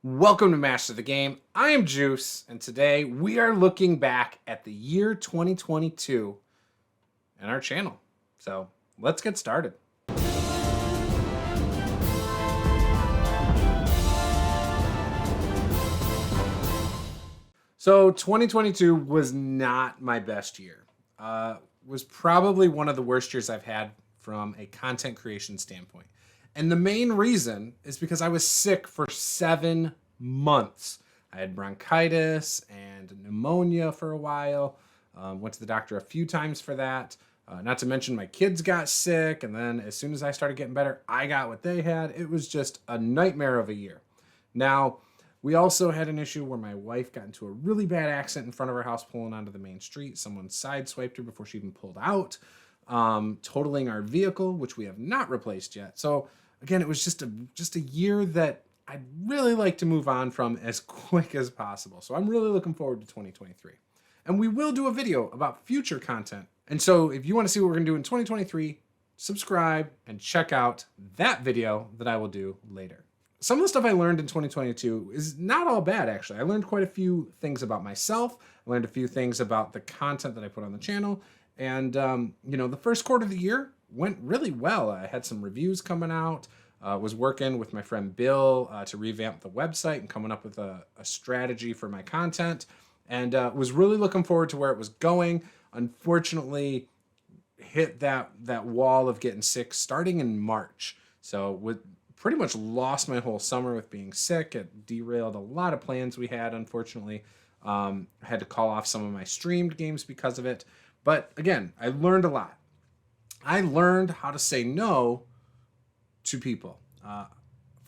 Welcome to Master the Game. I am Juice, and today we are looking back at the year 2022 and our channel. So let's get started. So 2022 was not my best year. Was probably one of the worst years I've had from a content creation standpoint. And the main reason is because I was sick for 7 months. I had bronchitis and pneumonia for a while. Went to the doctor a few times for that. Not to mention my kids got sick. And then as soon as I started getting better, I got what they had. It was just a nightmare of a year. Now, we also had an issue where my wife got into a really bad accident in front of our house pulling onto the main street. Someone sideswiped her before she even pulled out, totaling our vehicle, which we have not replaced yet. So again, it was just a year that I'd really like to move on from as quick as possible. So I'm really looking forward to 2023. And we will do a video about future content. And so if you want to see what we're going to do in 2023, subscribe and check out that video that I will do later. Some of the stuff I learned in 2022 is not all bad, actually. I learned quite a few things about myself. I learned a few things about the content that I put on the channel. And, the first quarter of the year went really well. I had some reviews coming out. Was working with my friend Bill to revamp the website and coming up with a strategy for my content. And was really looking forward to where it was going. Unfortunately, hit that wall of getting sick starting in March. So pretty much lost my whole summer with being sick. It derailed a lot of plans we had, unfortunately. I had to call off some of my streamed games because of it. But again, I learned a lot. I learned how to say no to people.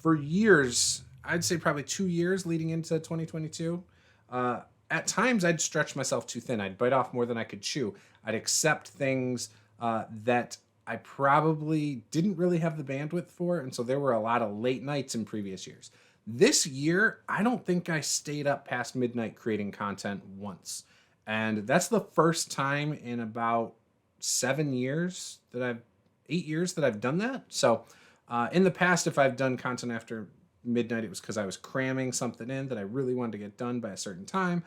For years, I'd say probably 2 years leading into 2022, at times I'd stretch myself too thin. I'd bite off more than I could chew. I'd accept things that I probably didn't really have the bandwidth for. And so there were a lot of late nights in previous years. This year, I don't think I stayed up past midnight creating content once. And that's the first time in about 8 years that I've done that. So in the past, if I've done content after midnight, it was because I was cramming something in that I really wanted to get done by a certain time.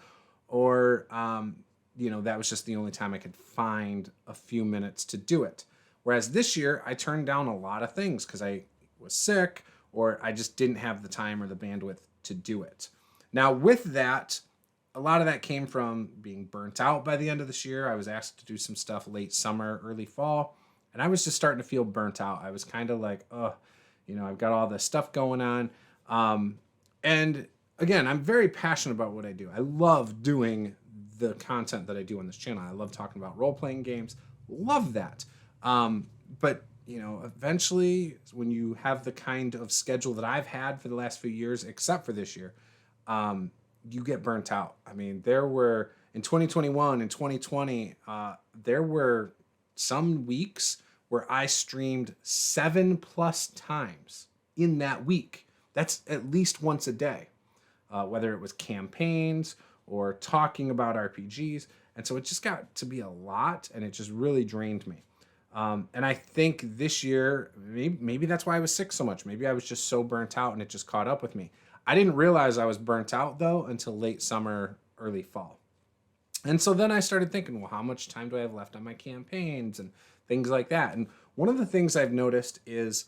Or, that was just the only time I could find a few minutes to do it. Whereas this year, I turned down a lot of things because I was sick or I just didn't have the time or the bandwidth to do it. Now, with that, a lot of that came from being burnt out by the end of this year. I was asked to do some stuff late summer, early fall, and I was just starting to feel burnt out. I was kind of like, I've got all this stuff going on. And again, I'm very passionate about what I do. I love doing the content that I do on this channel. I love talking about role-playing games. Love that. But eventually when you have the kind of schedule that I've had for the last few years, except for this year, you get burnt out. I mean, there were in 2021 and 2020, there were some weeks where I streamed 7+ times in that week. That's at least once a day, whether it was campaigns or talking about RPGs. And so it just got to be a lot, and it just really drained me. And I think this year, maybe that's why I was sick so much. Maybe I was just so burnt out and it just caught up with me. I didn't realize I was burnt out, though, until late summer, early fall. And so then I started thinking, well, how much time do I have left on my campaigns and things like that? And one of the things I've noticed is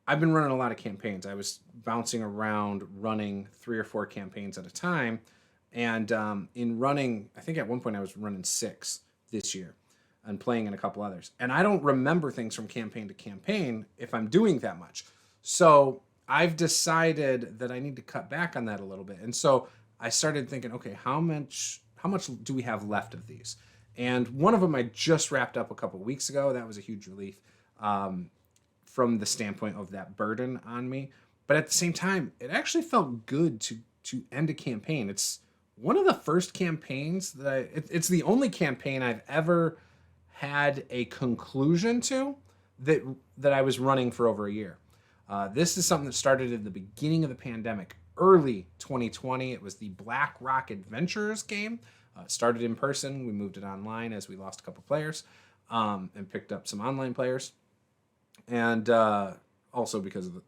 I've been running a lot of campaigns. I was bouncing around running 3 or 4 campaigns at a time. And in running, I think at one point I was running 6 this year and playing in a couple others. And I don't remember things from campaign to campaign if I'm doing that much. So I've decided that I need to cut back on that a little bit. And so I started thinking, okay, how much do we have left of these? And one of them I just wrapped up a couple weeks ago. That was a huge relief from the standpoint of that burden on me. But at the same time, it actually felt good to end a campaign. It's one of the first campaigns it's the only campaign I've ever had a conclusion to that I was running for over a year. This is something that started in the beginning of the pandemic, early 2020. It was the Black Rock Adventurers game. It started in person. We moved it online as we lost a couple players and picked up some online players. And also because of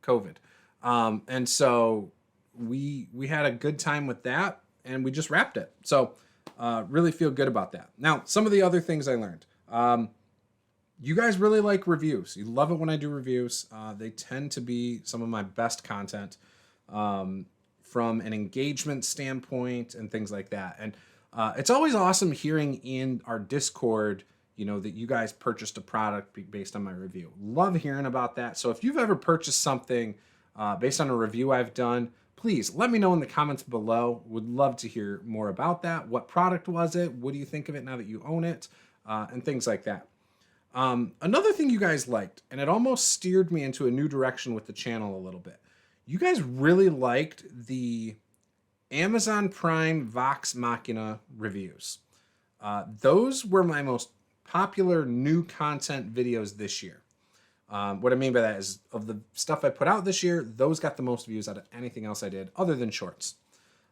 COVID. And so we had a good time with that, and we just wrapped it. So really feel good about that. Now, some of the other things I learned. You guys really like reviews. You love it when I do reviews. They tend to be some of my best content from an engagement standpoint and things like that. And it's always awesome hearing in our Discord, that you guys purchased a product based on my review. Love hearing about that. So if you've ever purchased something based on a review I've done, please let me know in the comments below. Would love to hear more about that. What product was it? What do you think of it now that you own it? And things like that. Another thing you guys liked, and it almost steered me into a new direction with the channel a little bit. You guys really liked the Amazon Prime Vox Machina reviews. Those were my most popular new content videos this year. What I mean by that is, of the stuff I put out this year, those got the most views out of anything else I did other than shorts.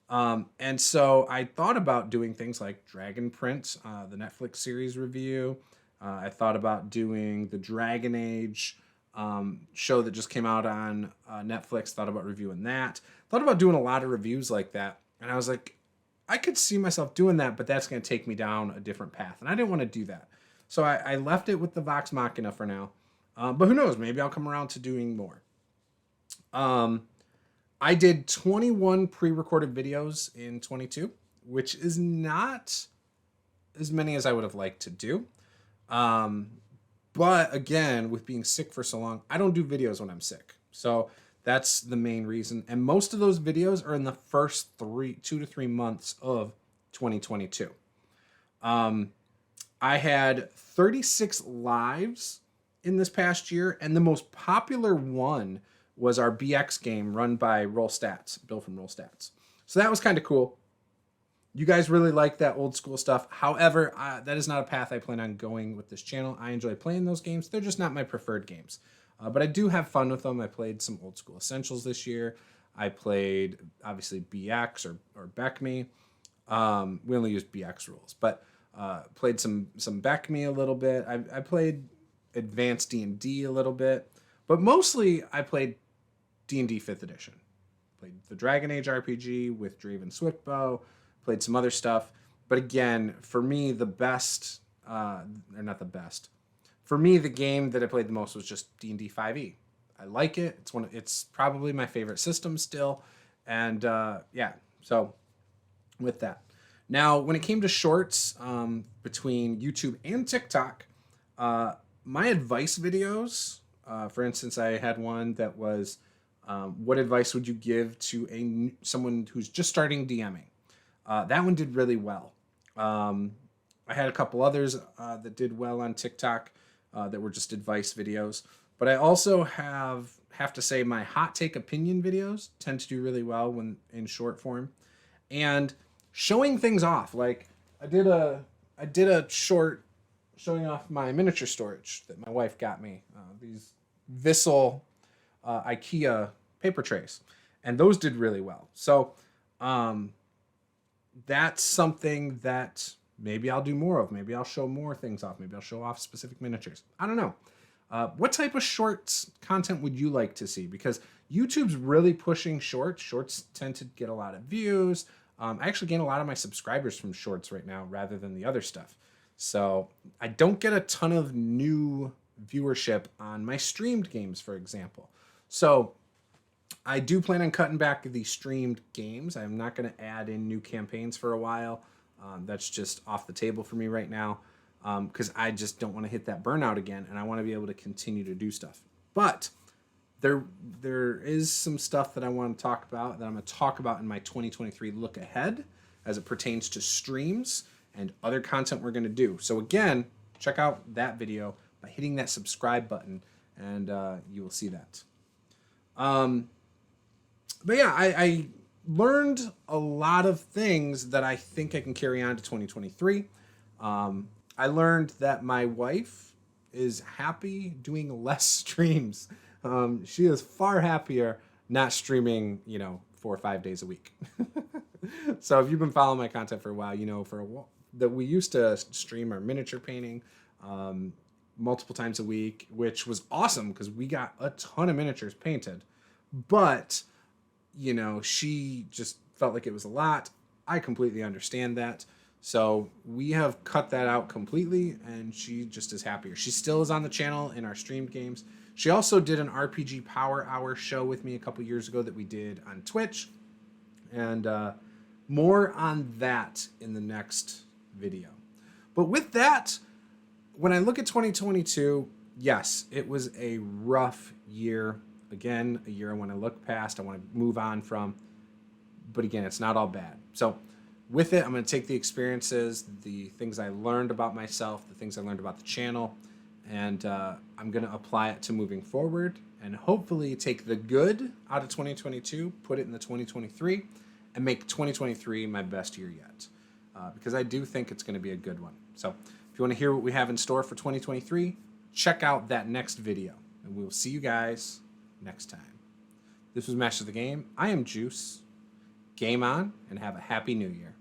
And so I thought about doing things like Dragon Prince, the Netflix series review. I thought about doing the Dragon Age show that just came out on Netflix. Thought about reviewing that. Thought about doing a lot of reviews like that. And I was like, I could see myself doing that, but that's going to take me down a different path. And I didn't want to do that. So I left it with the Vox Machina for now. But who knows? Maybe I'll come around to doing more. I did 21 pre-recorded videos in 22, which is not as many as I would have liked to do. But again, with being sick for so long, I don't do videos when I'm sick. So that's the main reason. And most of those videos are in the first 2 to 3 months of 2022. I had 36 lives in this past year, and the most popular one was our BX game run by Roll Stats, Bill from Roll Stats. So that was kind of cool. You guys really like that old school stuff. However, that is not a path I plan on going with this channel. I enjoy playing those games. They're just not my preferred games. But I do have fun with them. I played some old school Essentials this year. I played, obviously, BX or Beck Me. We only used BX rules, but played some Beck Me a little bit. I played Advanced D&D a little bit. But mostly, I played D&D 5th Edition. Played the Dragon Age RPG with Draven Swiftbow. Played some other stuff. But again, for me, the best, or not the best, for me, the game that I played the most was just D&D 5e. I like it. It's probably my favorite system still. And yeah, so with that. Now, when it came to shorts between YouTube and TikTok, my advice videos, for instance, I had one that was, what advice would you give to someone who's just starting DMing? That one did really well. I had a couple others that did well on TikTok that were just advice videos. But I also have to say my hot take opinion videos tend to do really well when in short form. And showing things off. Like I did a short showing off my miniature storage that my wife got me. These Vissel IKEA paper trays. And those did really well. So that's something that maybe I'll do more of. Maybe I'll show more things off. Maybe I'll show off specific miniatures. I don't know. What type of shorts content would you like to see? Because YouTube's really pushing shorts. Shorts tend to get a lot of views. I actually gain a lot of my subscribers from shorts right now rather than the other stuff. So I don't get a ton of new viewership on my streamed games, for example. So I do plan on cutting back the streamed games. I'm not going to add in new campaigns for a while. That's just off the table for me right now because I just don't want to hit that burnout again, and I want to be able to continue to do stuff. But there is some stuff that I want to talk about that I'm going to talk about in my 2023 look ahead as it pertains to streams and other content we're going to do. So again, check out that video by hitting that subscribe button, and you will see that. But yeah, I learned a lot of things that I think I can carry on to 2023. I learned that my wife is happy doing less streams. She is far happier not streaming, 4 or 5 days a week. So if you've been following my content for a while, that we used to stream our miniature painting multiple times a week, which was awesome because we got a ton of miniatures painted. But, you know, she just felt like it was a lot. I completely understand that. So we have cut that out completely, and she just is happier. She still is on the channel in our streamed games. She also did an RPG Power Hour show with me a couple years ago that we did on Twitch. And more on that in the next video. But with that, when I look at 2022, yes, it was a rough year. Again, a year I want to look past, I want to move on from. But again, it's not all bad. So with it, I'm going to take the experiences, the things I learned about myself, the things I learned about the channel, and I'm going to apply it to moving forward and hopefully take the good out of 2022, put it in the 2023, and make 2023 my best year yet. Because I do think it's going to be a good one. So if you want to hear what we have in store for 2023, check out that next video. And we'll see you guys next time. This was Master of the Game. I am Juice. Game on, and have a happy new year.